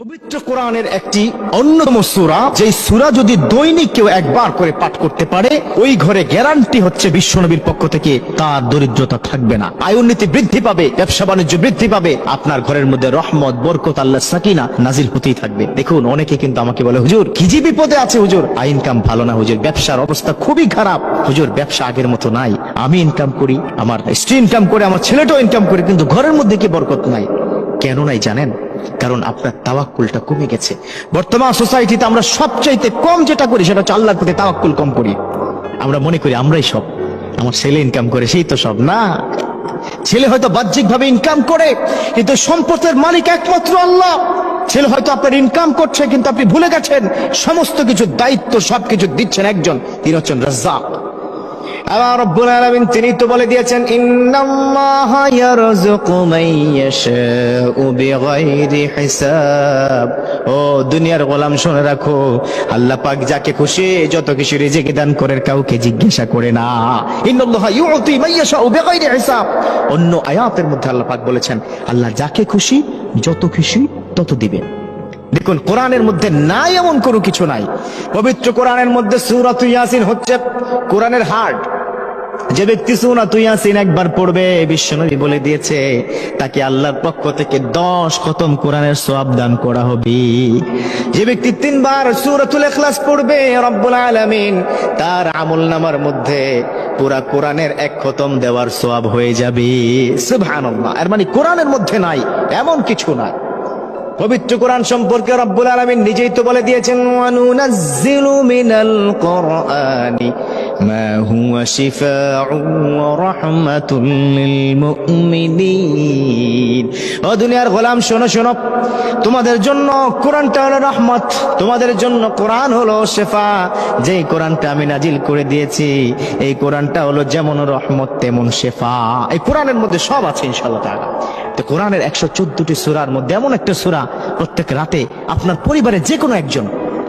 পবিত্র কোরআনের একটি অন্যতম সূরা, যেই সূরা যদি দৈনিক কেউ একবার করে পাঠ করতে পারে, ওই ঘরে গ্যারান্টি হচ্ছে বিশ্বনবীর পক্ষ থেকে তার দরিদ্রতা থাকবে না, আয় উন্নতি বৃদ্ধি পাবে, ব্যবসা বাণিজ্য বৃদ্ধি পাবে, আপনার ঘরের মধ্যে রহমত, বরকত, আল্লাহর সাকিনা নাজিল হতেই থাকবে। দেখুন, অনেকে কিন্তু আমাকে বলে, হুজুর কি যে বিপদে আছে, হুজুর আয় ইনকাম ভালো না, হুজুর ব্যবসার অবস্থা খুবই খারাপ, হুজুর ব্যবসা আগের মতো নাই, আমি ইনকাম করি, আমার স্ত্রী ইনকাম করে, আমার ছেলেটাও ইনকাম করে, কিন্তু ঘরের মধ্যে কি বরকত নাই। কেন নাই জানেন? কারণ আপনার তাওয়াক্কুলটা কমে গেছে। বর্তমান সোসাইটিতে আমরা সবচাইতে কম যেটা করি সেটা হচ্ছে আল্লাহর প্রতি তাওয়াক্কুল কম করি। আমরা মনে করি আমরাই সব, আমার ছেলে ইনকাম করে সেই তো সব। না, ছেলে হয়তো বাহ্যিক ভাবে ইনকাম করে, কিন্তু সম্পদের মালিক একমাত্র আল্লাহ। ছেলে হয়তো আপনার ইনকাম করছে, কিন্তু আপনি ভুলে গেছেন সমস্ত কিছু দায়িত্ব সবকিছু দিচ্ছেন একজন, তিনি হচ্ছেন রাজ্জাক। আল্লাহ রাব্বুল আলামিন তিনি তো বলে দিয়েছেন, ইন্নাল্লাহা ইয়ারযুকু মান ইয়াশাউ বিগাইরি হিসাব। ও দুনিয়ার গোলাম, শুনে রাখো, আল্লাহ পাক যাকে খুশি যত কিছু রিজিক দান করেন, কাউকে জিজ্ঞাসা করে না। ইন্নাল্লাহা ইউতি মান ইয়াশাউ বিগাইরি হিসাব। অন্য আয়াতের মধ্যে আল্লাহ পাক বলেছেন, আল্লাহ যাকে খুশি যত খুশি তত দিবেন। দেখুন, কোরআনের মধ্যে নাই এমন কোনো কিছু নাই। পবিত্র কোরআনের মধ্যে সূরাতুল ইয়াসিন হচ্ছে কোরআনের হার্ট। যে ব্যক্তি সূরাতুল ইয়াসিন একবার পড়বে, বিশ্বনবী বলে দিয়েছে, তাকে আল্লাহর পক্ষ থেকে 10 খতম কোরআনের সওয়াব দান করা হবে। যে ব্যক্তি 3 বার সূরাতুল ইখলাস পড়বে, রব্বুল আলামিন তার আমলনামার মধ্যে পুরা কোরআনের 1 খতম দেওয়ার সওয়াব হয়ে যাবে। সুবহানাল্লাহ। এর মানে কোরআনের মধ্যে নাই এমন কিছু নাই। পবিত্র কোরআন সম্পর্কে রব্বুল আলামিন নিজেই তো বলে দিয়েছেন, ওয়া নুনাজ্জিলু মিনাল কোরআনি মা হুয়া শিফাউন ওয়া রাহমাতুল লিল মুমিনিন। ও দুনিয়ার গোলাম, শোনো শোনো, তোমাদের জন্য কোরআনটা হলো রহমত, তোমাদের জন্য কোরআন হলো শিফা। যেই কোরআনটা আমি নাজিল করে দিয়েছি, এই কোরআনটা হলো যেমন রহমত তেমন শিফা। এই কোরআনের মধ্যে সব আছে ইনশাআল্লাহ তাআলা। তো কোরআনের 114টি সূরার মধ্যে এমন একটা সূরা, প্রত্যেক রাতে আপনার পরিবারের যে কোনো একজন,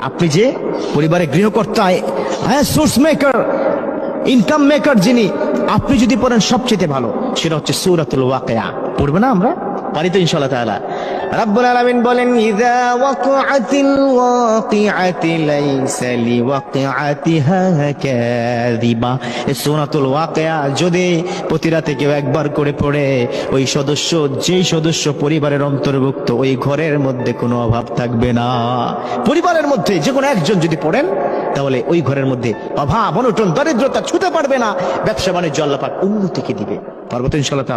আপনি যে পরিবারের গৃহকর্তা, সোর্স মেকার, ইনকাম মেকার যিনি, আপনি যদি পড়েন সবচেয়ে ভালো, সেটা হচ্ছে সূরাতুল ওয়াকিয়া। পড়বে না আমরা? পারি তো ইনশাআল্লাহ তাআলা। রাব্বুল আলামিন বলেন, ইযা ওয়াকাআতিল ওয়াকিআতি লাইসা লিওয়াকিআতিহা কাযিবা। এই সূরাতুল ওয়াকিয়া যদি প্রতি রাতে কেউ একবার করে পড়ে, ওই সদস্য, যেই সদস্য পরিবারের অন্তর্ভুক্ত, ওই ঘরের মধ্যে কোনো অভাব থাকবে না। পরিবারের মধ্যে যে কোনো একজন যদি পড়েন, তাহলে ওই ঘরের মধ্যে অভাব, অনটন, দরিদ্রতা ছুতে পারবে না। ব্যবসা বাণিজ্য আল্লাহ পাক উন্নতিকে দিবে। পারবো তো ইনশাআল্লাহ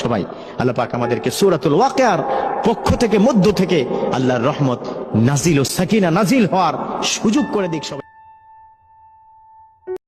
সবাই? আল্লাহ পাক আমাদেরকে সূরাতুল ওয়াকিয়ার পক্ষ থেকে, মধ্য থেকে আল্লাহর রহমত নাজিল ও সাকিনা নাজিল হওয়ার সুযোগ করে দিক সবাই।